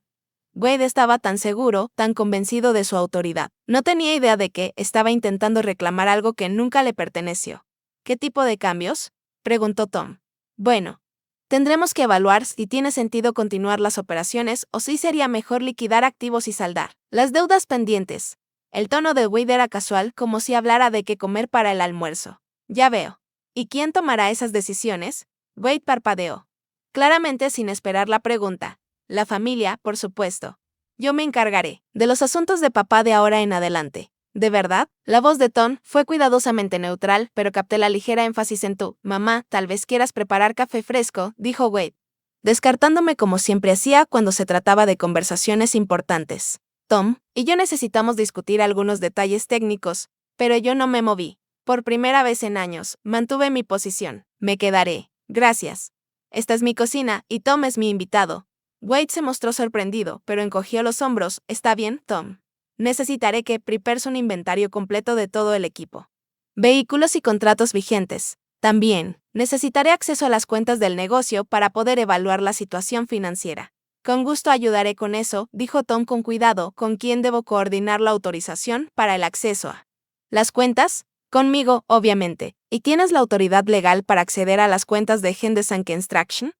Wade estaba tan seguro, tan convencido de su autoridad. No tenía idea de que estaba intentando reclamar algo que nunca le perteneció. ¿Qué tipo de cambios?, preguntó Tom. Bueno, tendremos que evaluar si tiene sentido continuar las operaciones o si sería mejor liquidar activos y saldar las deudas pendientes. El tono de Wade era casual, como si hablara de qué comer para el almuerzo. Ya veo. ¿Y quién tomará esas decisiones? Wade parpadeó. Claramente sin esperar la pregunta. La familia, por supuesto. Yo me encargaré de los asuntos de papá de ahora en adelante. ¿De verdad? La voz de Tom fue cuidadosamente neutral, pero capté la ligera énfasis en tú. Mamá, tal vez quieras preparar café fresco, dijo Wade, descartándome como siempre hacía cuando se trataba de conversaciones importantes. Tom y yo necesitamos discutir algunos detalles técnicos, pero yo no me moví. Por primera vez en años, mantuve mi posición. Me quedaré. Gracias. Esta es mi cocina y Tom es mi invitado. Wade se mostró sorprendido, pero encogió los hombros. Está bien, Tom. Necesitaré que prepares un inventario completo de todo el equipo. Vehículos y contratos vigentes. También, necesitaré acceso a las cuentas del negocio para poder evaluar la situación financiera. Con gusto ayudaré con eso, dijo Tom con cuidado. ¿Con quién debo coordinar la autorización para el acceso a las cuentas? Conmigo, obviamente. ¿Y tienes la autoridad legal para acceder a las cuentas de Henderson Construction?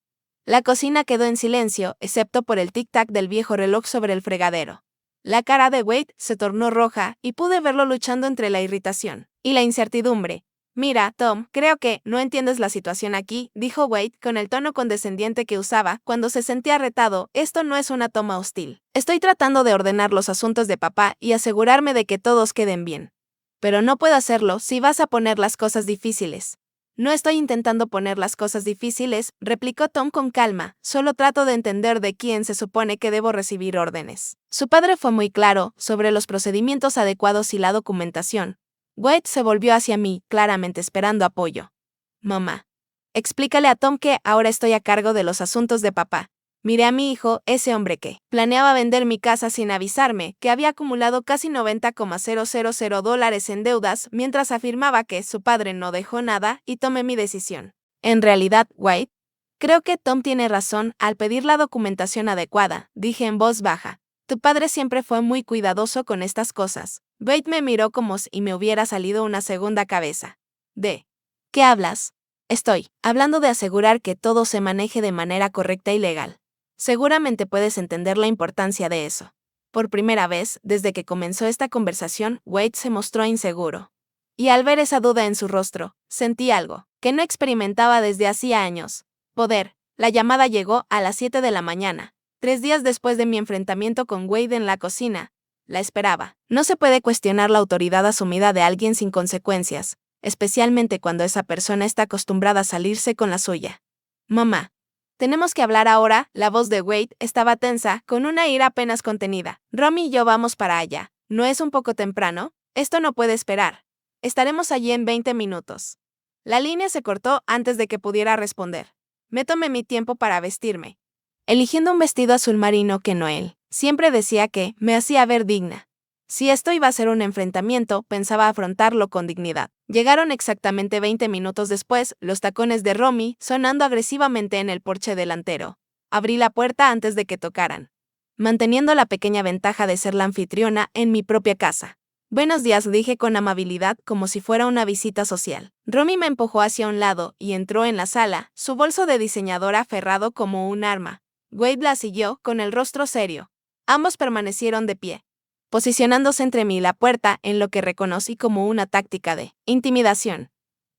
La cocina quedó en silencio, excepto por el tic-tac del viejo reloj sobre el fregadero. La cara de Wade se tornó roja y pude verlo luchando entre la irritación y la incertidumbre. Mira, Tom, creo que no entiendes la situación aquí, dijo Wade con el tono condescendiente que usaba cuando se sentía retado. Esto no es una toma hostil. Estoy tratando de ordenar los asuntos de papá y asegurarme de que todos queden bien. Pero no puedo hacerlo si vas a poner las cosas difíciles. No estoy intentando poner las cosas difíciles, replicó Tom con calma, solo trato de entender de quién se supone que debo recibir órdenes. Su padre fue muy claro sobre los procedimientos adecuados y la documentación. Wade se volvió hacia mí, claramente esperando apoyo. Mamá. Explícale a Tom que ahora estoy a cargo de los asuntos de papá. Miré a mi hijo, ese hombre que planeaba vender mi casa sin avisarme, que había acumulado casi $90,000 en deudas mientras afirmaba que su padre no dejó nada, y tomé mi decisión. En realidad, Wade, creo que Tom tiene razón al pedir la documentación adecuada, dije en voz baja. Tu padre siempre fue muy cuidadoso con estas cosas. Wade me miró como si me hubiera salido una segunda cabeza. ¿De qué hablas? Estoy hablando de asegurar que todo se maneje de manera correcta y legal. Seguramente puedes entender la importancia de eso. Por primera vez, desde que comenzó esta conversación, Wade se mostró inseguro. Y al ver esa duda en su rostro, sentí algo que no experimentaba desde hacía años. Poder. La llamada llegó a las 7 de la mañana, 3 días después de mi enfrentamiento con Wade en la cocina. La esperaba. No se puede cuestionar la autoridad asumida de alguien sin consecuencias, especialmente cuando esa persona está acostumbrada a salirse con la suya. Mamá. Tenemos que hablar ahora. La voz de Wade estaba tensa, con una ira apenas contenida. Romy y yo vamos para allá. ¿No es un poco temprano? Esto no puede esperar. Estaremos allí en 20 minutos. La línea se cortó antes de que pudiera responder. Me tomé mi tiempo para vestirme, eligiendo un vestido azul marino que Noel siempre decía que me hacía ver digna. Si esto iba a ser un enfrentamiento, pensaba afrontarlo con dignidad. Llegaron exactamente 20 minutos después, los tacones de Romy sonando agresivamente en el porche delantero. Abrí la puerta antes de que tocaran. manteniendo la pequeña ventaja de ser la anfitriona en mi propia casa. Buenos días, dije con amabilidad como si fuera una visita social. Romy me empujó hacia un lado y entró en la sala, su bolso de diseñadora aferrado como un arma. Wade la siguió con el rostro serio. Ambos permanecieron de pie, posicionándose entre mí y la puerta en lo que reconocí como una táctica de intimidación.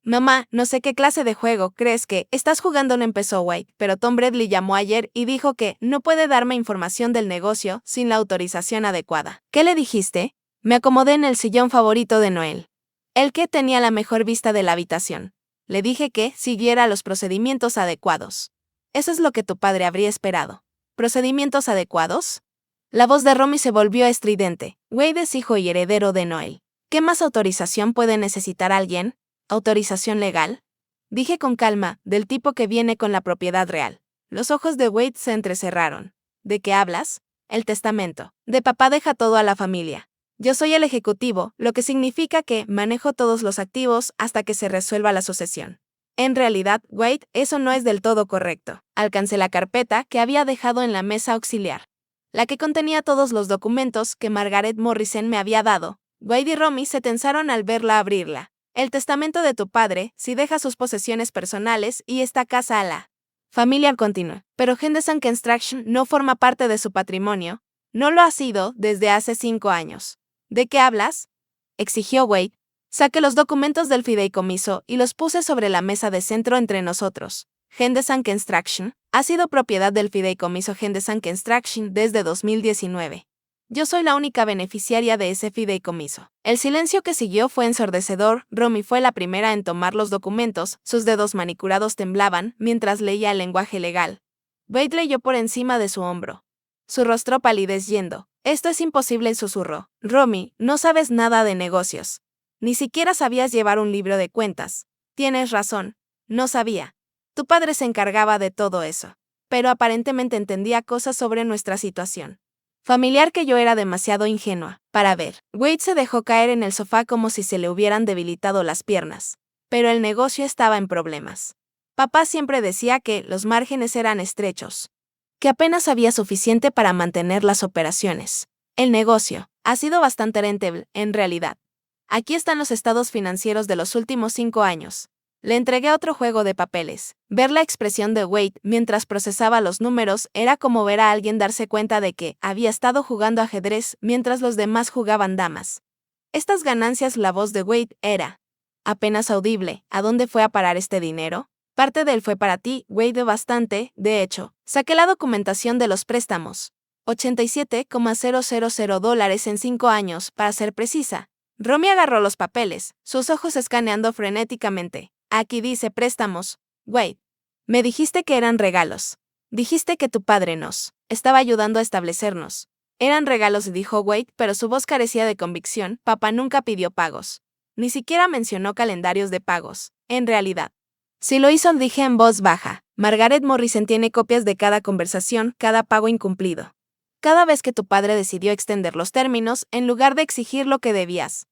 Mamá, no sé qué clase de juego crees que estás jugando, no empezó Wade, pero Tom Bradley llamó ayer y dijo que no puede darme información del negocio sin la autorización adecuada. ¿Qué le dijiste? Me acomodé en el sillón favorito de Noel, el que tenía la mejor vista de la habitación. Le dije que siguiera los procedimientos adecuados. Eso es lo que tu padre habría esperado. ¿Procedimientos adecuados? La voz de Romy se volvió estridente. Wade es hijo y heredero de Noel. ¿Qué más autorización puede necesitar alguien? ¿Autorización legal? Dije con calma, del tipo que viene con la propiedad real. Los ojos de Wade se entrecerraron. ¿De qué hablas? El testamento. De papá deja todo a la familia. Yo soy el ejecutivo, lo que significa que manejo todos los activos hasta que se resuelva la sucesión. En realidad, Wade, eso no es del todo correcto. Alcancé la carpeta que había dejado en la mesa auxiliar, la que contenía todos los documentos que Margaret Morrison me había dado. Wade y Romy se tensaron al verla abrirla. El testamento de tu padre, si deja sus posesiones personales y esta casa a la familia continua. Pero Henderson Construction no forma parte de su patrimonio. No lo ha sido desde hace 5 años. ¿De qué hablas?, exigió Wade. Saqué los documentos del fideicomiso y los puse sobre la mesa de centro entre nosotros. Henderson Construction ha sido propiedad del fideicomiso Henderson Construction desde 2019. Yo soy la única beneficiaria de ese fideicomiso. El silencio que siguió fue ensordecedor. Romy fue la primera en tomar los documentos, sus dedos manicurados temblaban mientras leía el lenguaje legal. Wade leyó por encima de su hombro, su rostro palideciendo. Esto es imposible, susurró. Romy, no sabes nada de negocios. Ni siquiera sabías llevar un libro de cuentas. Tienes razón, no sabía. Tu padre se encargaba de todo eso. Pero aparentemente entendía cosas sobre nuestra situación familiar que yo era demasiado ingenua para ver. Wade se dejó caer en el sofá como si se le hubieran debilitado las piernas. Pero el negocio estaba en problemas. Papá siempre decía que los márgenes eran estrechos, que apenas había suficiente para mantener las operaciones. El negocio ha sido bastante rentable, en realidad. Aquí están los estados financieros de los últimos 5 años. Le entregué otro juego de papeles. Ver la expresión de Wade mientras procesaba los números era como ver a alguien darse cuenta de que había estado jugando ajedrez mientras los demás jugaban damas. Estas ganancias, la voz de Wade era apenas audible. ¿A dónde fue a parar este dinero? Parte de él fue para ti, Wade, bastante, de hecho. Saqué la documentación de los préstamos. $87,000 en 5 años, para ser precisa. Romy agarró los papeles, sus ojos escaneando frenéticamente. Aquí dice préstamos. Wade, me dijiste que eran regalos. Dijiste que tu padre nos estaba ayudando a establecernos. Eran regalos, dijo Wade, pero su voz carecía de convicción. Papá nunca pidió pagos. Ni siquiera mencionó calendarios de pagos. En realidad, si lo hizo, dije en voz baja. Margaret Morrison tiene copias de cada conversación, cada pago incumplido. Cada vez que tu padre decidió extender los términos, en lugar de exigir lo que debías.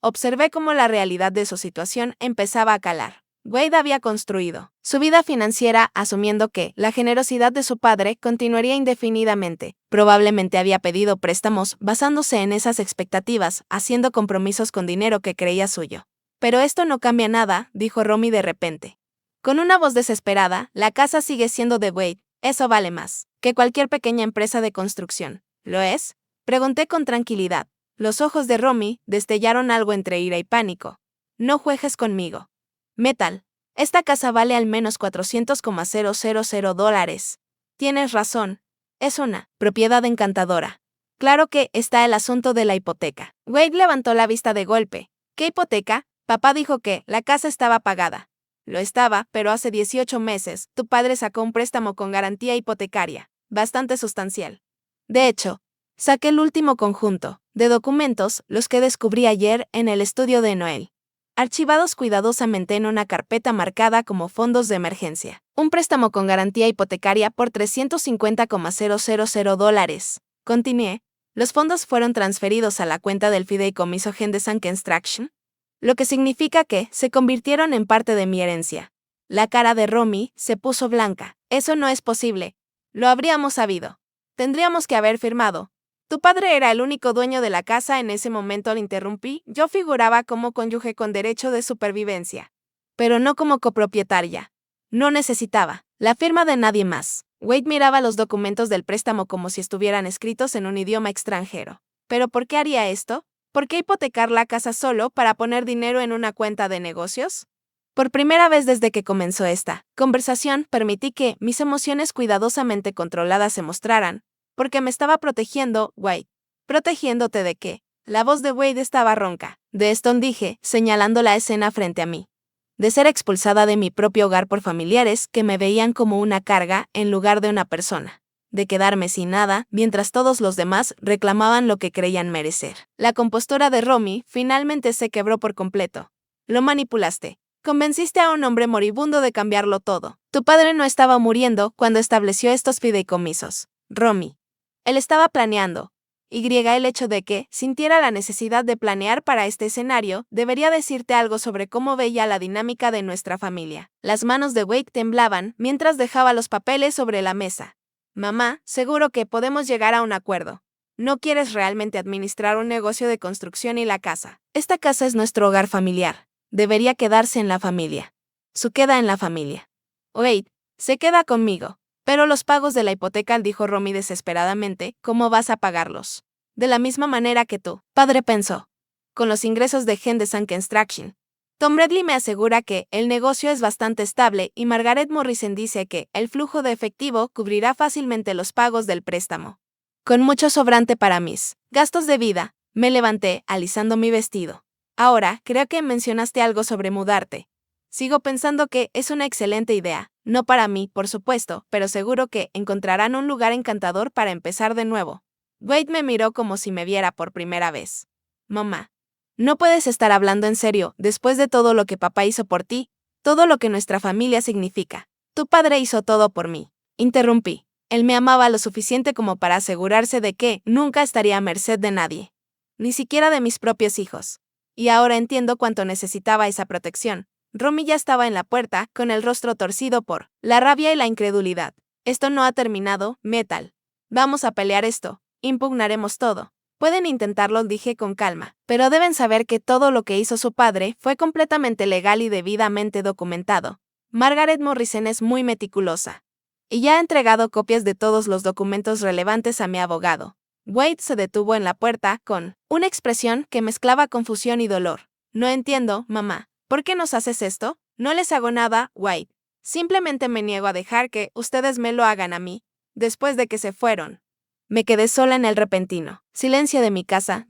Observé cómo la realidad de su situación empezaba a calar. Wade había construido su vida financiera asumiendo que la generosidad de su padre continuaría indefinidamente. Probablemente había pedido préstamos basándose en esas expectativas, haciendo compromisos con dinero que creía suyo. Pero esto no cambia nada, dijo Romy de repente. Con una voz desesperada, la casa sigue siendo de Wade. Eso vale más que cualquier pequeña empresa de construcción. ¿Lo es?, pregunté con tranquilidad. Los ojos de Romy destellaron algo entre ira y pánico. No juegues conmigo. Metal. Esta casa vale al menos $400,000. Tienes razón. Es una propiedad encantadora. Claro que está el asunto de la hipoteca. Wade levantó la vista de golpe. ¿Qué hipoteca? Papá dijo que la casa estaba pagada. Lo estaba, pero hace 18 meses, tu padre sacó un préstamo con garantía hipotecaria, bastante sustancial. De hecho, saqué el último conjunto de documentos, los que descubrí ayer en el estudio de Noel, archivados cuidadosamente en una carpeta marcada como fondos de emergencia. Un préstamo con garantía hipotecaria por $350,000. Continué. Los fondos fueron transferidos a la cuenta del fideicomiso Henderson Construction, lo que significa que se convirtieron en parte de mi herencia. La cara de Romy se puso blanca. Eso no es posible. Lo habríamos sabido. Tendríamos que haber firmado. Tu padre era el único dueño de la casa en ese momento, le interrumpí. Yo figuraba como cónyuge con derecho de supervivencia, pero no como copropietaria. No necesitaba la firma de nadie más. Wade miraba los documentos del préstamo como si estuvieran escritos en un idioma extranjero. ¿Pero por qué haría esto? ¿Por qué hipotecar la casa solo para poner dinero en una cuenta de negocios? Por primera vez desde que comenzó esta conversación, permití que mis emociones cuidadosamente controladas se mostraran, porque me estaba protegiendo, Wade. ¿Protegiéndote de qué? La voz de Wade estaba ronca. De Stone, dije, señalando la escena frente a mí. De ser expulsada de mi propio hogar por familiares que me veían como una carga en lugar de una persona. De quedarme sin nada, mientras todos los demás reclamaban lo que creían merecer. La compostura de Romy finalmente se quebró por completo. Lo manipulaste. Convenciste a un hombre moribundo de cambiarlo todo. Tu padre no estaba muriendo cuando estableció estos fideicomisos, Romy. Él estaba planeando. El hecho de que sintiera la necesidad de planear para este escenario debería decirte algo sobre cómo veía la dinámica de nuestra familia. Las manos de Wade temblaban mientras dejaba los papeles sobre la mesa. Mamá, seguro que podemos llegar a un acuerdo. No quieres realmente administrar un negocio de construcción y la casa. Esta casa es nuestro hogar familiar. Debería quedarse en la familia. Su queda en la familia. Wade, se queda conmigo. Pero los pagos de la hipoteca, dijo Romy desesperadamente, ¿cómo vas a pagarlos? De la misma manera que tú, padre, pensó. Con los ingresos de Henderson Construction. Tom Bradley me asegura que el negocio es bastante estable y Margaret Morrison dice que el flujo de efectivo cubrirá fácilmente los pagos del préstamo. Con mucho sobrante para mis gastos de vida, me levanté, alisando mi vestido. Ahora, creo que mencionaste algo sobre mudarte. Sigo pensando que es una excelente idea. No para mí, por supuesto, pero seguro que encontrarán un lugar encantador para empezar de nuevo. Wade me miró como si me viera por primera vez. Mamá, no puedes estar hablando en serio después de todo lo que papá hizo por ti, todo lo que nuestra familia significa. Tu padre hizo todo por mí. Interrumpí. Él me amaba lo suficiente como para asegurarse de que nunca estaría a merced de nadie, ni siquiera de mis propios hijos. Y ahora entiendo cuánto necesitaba esa protección. Romy ya estaba en la puerta, con el rostro torcido por la rabia y la incredulidad. Esto no ha terminado, Metal. Vamos a pelear esto. Impugnaremos todo. Pueden intentarlo, dije con calma, pero deben saber que todo lo que hizo su padre fue completamente legal y debidamente documentado. Margaret Morrison es muy meticulosa. Y ya ha entregado copias de todos los documentos relevantes a mi abogado. Wade se detuvo en la puerta con una expresión que mezclaba confusión y dolor. No entiendo, mamá. ¿Por qué nos haces esto? No les hago nada, Wade. Simplemente me niego a dejar que ustedes me lo hagan a mí, después de que se fueron. Me quedé sola en el repentino silencio de mi casa,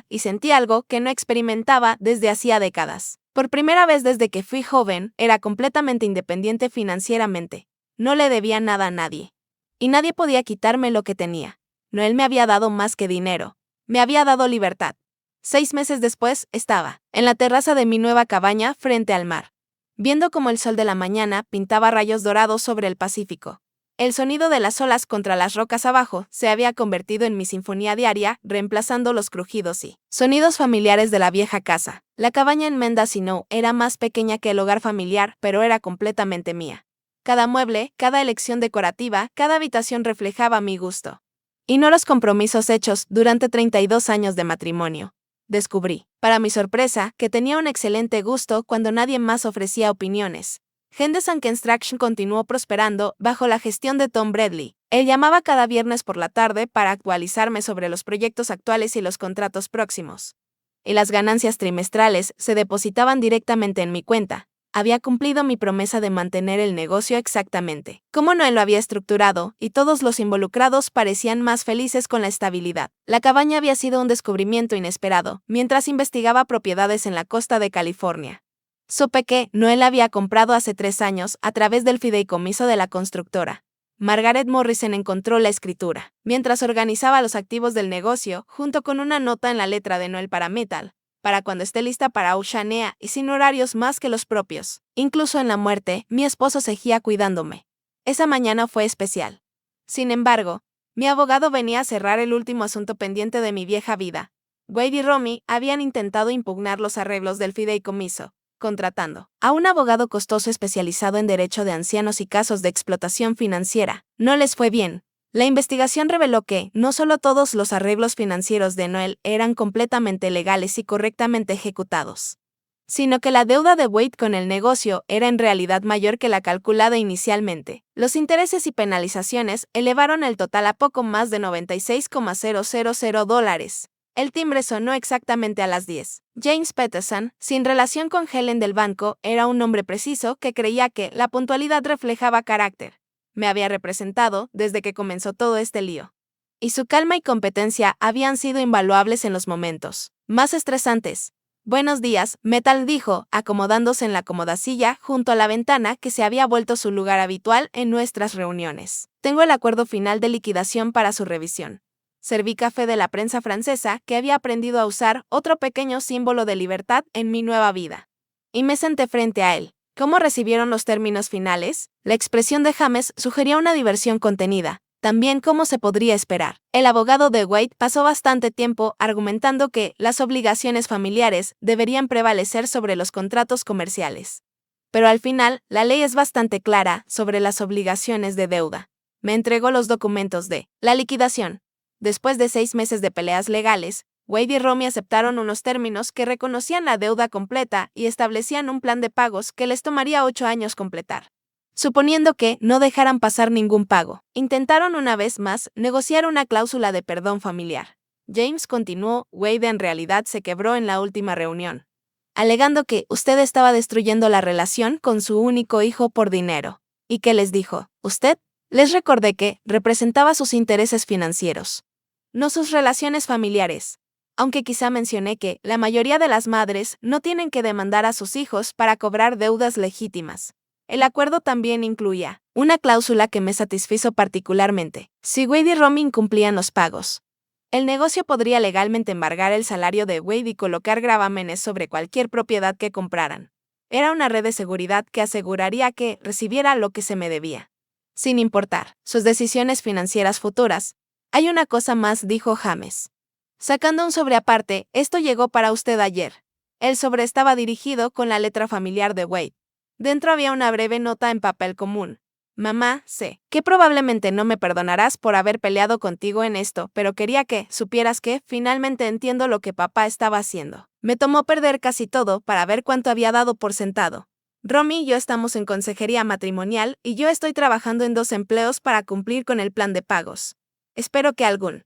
y sentí algo que no experimentaba desde hacía décadas. Por primera vez desde que fui joven, era completamente independiente financieramente. No le debía nada a nadie. Y nadie podía quitarme lo que tenía. No, él me había dado más que dinero. Me había dado libertad. 6 meses después, estaba en la terraza de mi nueva cabaña frente al mar, viendo cómo el sol de la mañana pintaba rayos dorados sobre el Pacífico. El sonido de las olas contra las rocas abajo se había convertido en mi sinfonía diaria, reemplazando los crujidos y sonidos familiares de la vieja casa. La cabaña en Mendocino era más pequeña que el hogar familiar, pero era completamente mía. Cada mueble, cada elección decorativa, cada habitación reflejaba mi gusto. Y no los compromisos hechos durante 32 años de matrimonio. Descubrí, para mi sorpresa, que tenía un excelente gusto cuando nadie más ofrecía opiniones. Henderson Construction continuó prosperando bajo la gestión de Tom Bradley. Él llamaba cada viernes por la tarde para actualizarme sobre los proyectos actuales y los contratos próximos. Y las ganancias trimestrales se depositaban directamente en mi cuenta. Había cumplido mi promesa de mantener el negocio exactamente como no él lo había estructurado, y todos los involucrados parecían más felices con la estabilidad. La cabaña había sido un descubrimiento inesperado, mientras investigaba propiedades en la costa de California. Supe que Noel había comprado hace 3 años a través del fideicomiso de la constructora. Margaret Morrison encontró la escritura, mientras organizaba los activos del negocio, junto con una nota en la letra de Noel para Metal, para cuando esté lista para Oceanea y sin horarios más que los propios. Incluso en la muerte, mi esposo seguía cuidándome. Esa mañana fue especial. Sin embargo, mi abogado venía a cerrar el último asunto pendiente de mi vieja vida. Wade y Romy habían intentado impugnar los arreglos del fideicomiso, contratando a un abogado costoso especializado en derecho de ancianos y casos de explotación financiera. No les fue bien. La investigación reveló que no solo todos los arreglos financieros de Noel eran completamente legales y correctamente ejecutados, sino que la deuda de Wade con el negocio era en realidad mayor que la calculada inicialmente. Los intereses y penalizaciones elevaron el total a poco más de $96,000. El timbre sonó exactamente a las 10. James Peterson, sin relación con Helen del banco, era un hombre preciso que creía que la puntualidad reflejaba carácter. Me había representado desde que comenzó todo este lío. Y su calma y competencia habían sido invaluables en los momentos más estresantes. Buenos días, Metal dijo, acomodándose en la cómoda silla junto a la ventana que se había vuelto su lugar habitual en nuestras reuniones. Tengo el acuerdo final de liquidación para su revisión. Serví café de la prensa francesa que había aprendido a usar, otro pequeño símbolo de libertad en mi nueva vida. Y me senté frente a él. ¿Cómo recibieron los términos finales? La expresión de James sugería una diversión contenida. También como se podría esperar. El abogado de Wade pasó bastante tiempo argumentando que las obligaciones familiares deberían prevalecer sobre los contratos comerciales. Pero al final, la ley es bastante clara sobre las obligaciones de deuda. Me entregó los documentos de la liquidación. Después de 6 meses de peleas legales, Wade y Romy aceptaron unos términos que reconocían la deuda completa y establecían un plan de pagos que les tomaría 8 años completar. Suponiendo que no dejaran pasar ningún pago, intentaron una vez más negociar una cláusula de perdón familiar. James continuó, Wade en realidad se quebró en la última reunión, alegando que usted estaba destruyendo la relación con su único hijo por dinero. ¿Y qué les dijo? ¿Usted? Les recordé que representaba sus intereses financieros, no sus relaciones familiares. Aunque quizá mencioné que la mayoría de las madres no tienen que demandar a sus hijos para cobrar deudas legítimas. El acuerdo también incluía una cláusula que me satisfizo particularmente. Si Wade y Romy incumplían los pagos, el negocio podría legalmente embargar el salario de Wade y colocar gravámenes sobre cualquier propiedad que compraran. Era una red de seguridad que aseguraría que recibiera lo que se me debía, sin importar sus decisiones financieras futuras. Hay una cosa más, dijo James, sacando un sobre aparte. Esto llegó para usted ayer. El sobre estaba dirigido con la letra familiar de Wade. Dentro había una breve nota en papel común. Mamá, sé que probablemente no me perdonarás por haber peleado contigo en esto, pero quería que supieras que finalmente entiendo lo que papá estaba haciendo. Me tomó perder casi todo para ver cuánto había dado por sentado. Romy y yo estamos en consejería matrimonial y yo estoy trabajando en 2 empleos para cumplir con el plan de pagos. Espero que algún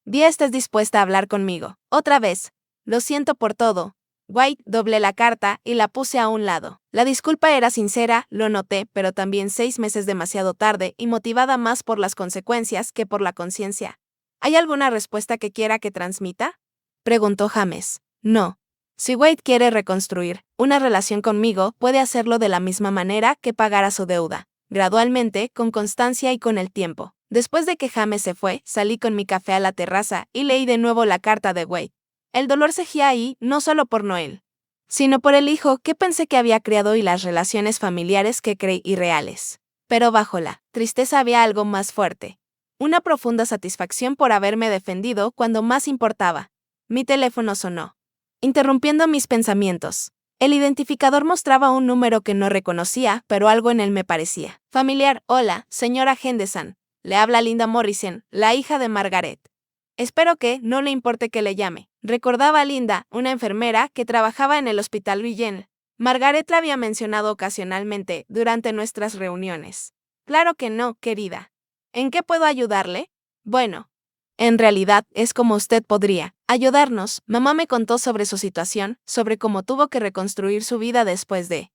día estés dispuesta a hablar conmigo. Otra vez. Lo siento por todo. White, doblé la carta y la puse a un lado. La disculpa era sincera, lo noté, pero también 6 meses demasiado tarde y motivada más por las consecuencias que por la conciencia. ¿Hay alguna respuesta que quiera que transmita? Preguntó James. No. Si Wade quiere reconstruir una relación conmigo, puede hacerlo de la misma manera que pagara su deuda, gradualmente, con constancia y con el tiempo. Después de que James se fue, salí con mi café a la terraza y leí de nuevo la carta de Wade. El dolor seguía ahí, no solo por Noel, sino por el hijo que pensé que había criado y las relaciones familiares que creí irreales. Pero bajo la tristeza había algo más fuerte. Una profunda satisfacción por haberme defendido cuando más importaba. Mi teléfono sonó, interrumpiendo mis pensamientos. El identificador mostraba un número que no reconocía, pero algo en él me parecía familiar. Hola, señora Henderson. Le habla Linda Morrison, la hija de Margaret. Espero que no le importe que le llame. Recordaba a Linda, una enfermera que trabajaba en el Hospital Regent. Margaret la había mencionado ocasionalmente durante nuestras reuniones. Claro que no, querida. ¿En qué puedo ayudarle? Bueno, en realidad es como usted podría ayudarnos. Mamá me contó sobre su situación, sobre cómo tuvo que reconstruir su vida después de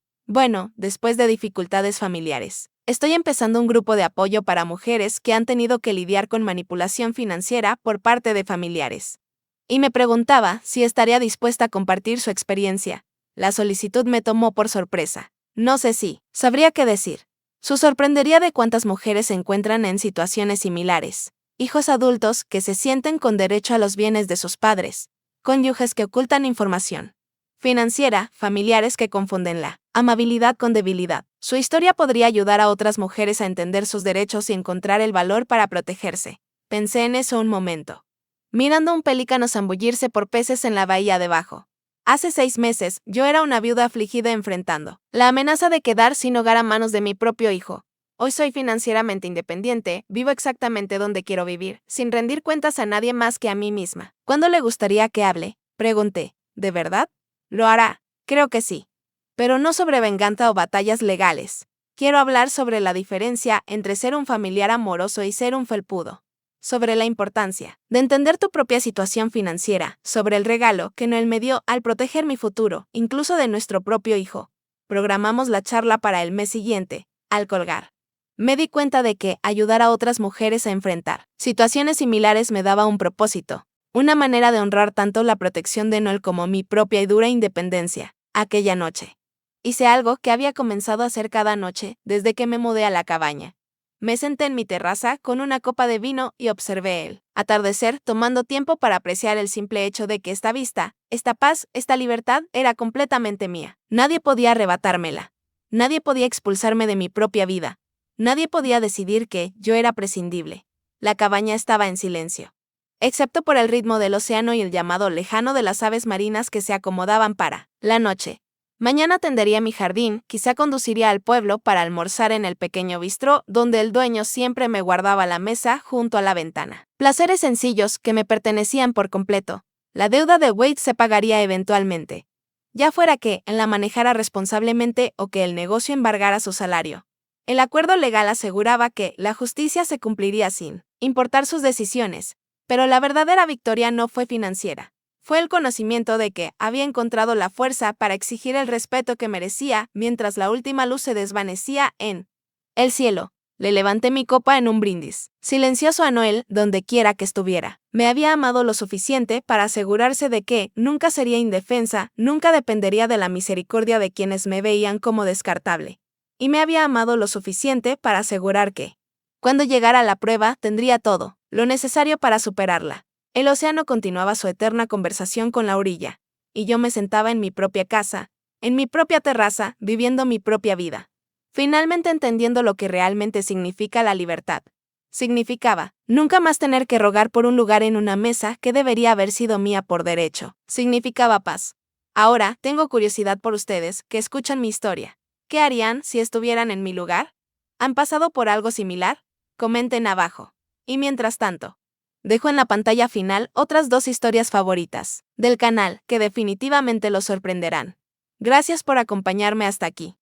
dificultades familiares. Estoy empezando un grupo de apoyo para mujeres que han tenido que lidiar con manipulación financiera por parte de familiares. Y me preguntaba si estaría dispuesta a compartir su experiencia. La solicitud me tomó por sorpresa. No sé si sabría qué decir. Se sorprendería de cuántas mujeres se encuentran en situaciones similares. Hijos adultos que se sienten con derecho a los bienes de sus padres. Cónyuges que ocultan información financiera, familiares que confunden la amabilidad con debilidad. Su historia podría ayudar a otras mujeres a entender sus derechos y encontrar el valor para protegerse. Pensé en eso un momento, mirando un pelícano zambullirse por peces en la bahía debajo. Hace 6 meses, yo era una viuda afligida enfrentando la amenaza de quedar sin hogar a manos de mi propio hijo. Hoy soy financieramente independiente, vivo exactamente donde quiero vivir, sin rendir cuentas a nadie más que a mí misma. ¿Cuándo le gustaría que hable? Pregunté. ¿De verdad? ¿Lo hará? Creo que sí. Pero no sobre venganza o batallas legales. Quiero hablar sobre la diferencia entre ser un familiar amoroso y ser un felpudo. Sobre la importancia de entender tu propia situación financiera, sobre el regalo que Noel me dio al proteger mi futuro, incluso de nuestro propio hijo. Programamos la charla para el mes siguiente. Al colgar, me di cuenta de que ayudar a otras mujeres a enfrentar situaciones similares me daba un propósito, una manera de honrar tanto la protección de Noel como mi propia y dura independencia. Aquella noche hice algo que había comenzado a hacer cada noche desde que me mudé a la cabaña. Me senté en mi terraza con una copa de vino y observé el atardecer, tomando tiempo para apreciar el simple hecho de que esta vista, esta paz, esta libertad era completamente mía. Nadie podía arrebatármela. Nadie podía expulsarme de mi propia vida. Nadie podía decidir que yo era prescindible. La cabaña estaba en silencio, excepto por el ritmo del océano y el llamado lejano de las aves marinas que se acomodaban para la noche. Mañana tendería mi jardín, quizá conduciría al pueblo para almorzar en el pequeño bistró donde el dueño siempre me guardaba la mesa junto a la ventana. Placeres sencillos que me pertenecían por completo. La deuda de Wade se pagaría eventualmente. Ya fuera que él la manejara responsablemente o que el negocio embargara su salario. El acuerdo legal aseguraba que la justicia se cumpliría sin importar sus decisiones, pero la verdadera victoria no fue financiera. Fue el conocimiento de que había encontrado la fuerza para exigir el respeto que merecía mientras la última luz se desvanecía en el cielo. Le levanté mi copa en un brindis, silencioso a Noel donde quiera que estuviera. Me había amado lo suficiente para asegurarse de que nunca sería indefensa, nunca dependería de la misericordia de quienes me veían como descartable. Y me había amado lo suficiente para asegurar que, cuando llegara la prueba, tendría todo lo necesario para superarla. El océano continuaba su eterna conversación con la orilla, y yo me sentaba en mi propia casa, en mi propia terraza, viviendo mi propia vida. Finalmente entendiendo lo que realmente significa la libertad. Significaba nunca más tener que rogar por un lugar en una mesa que debería haber sido mía por derecho. Significaba paz. Ahora tengo curiosidad por ustedes que escuchan mi historia. ¿Qué harían si estuvieran en mi lugar? ¿Han pasado por algo similar? Comenten abajo. Y mientras tanto, dejo en la pantalla final otras 2 historias favoritas del canal que definitivamente los sorprenderán. Gracias por acompañarme hasta aquí.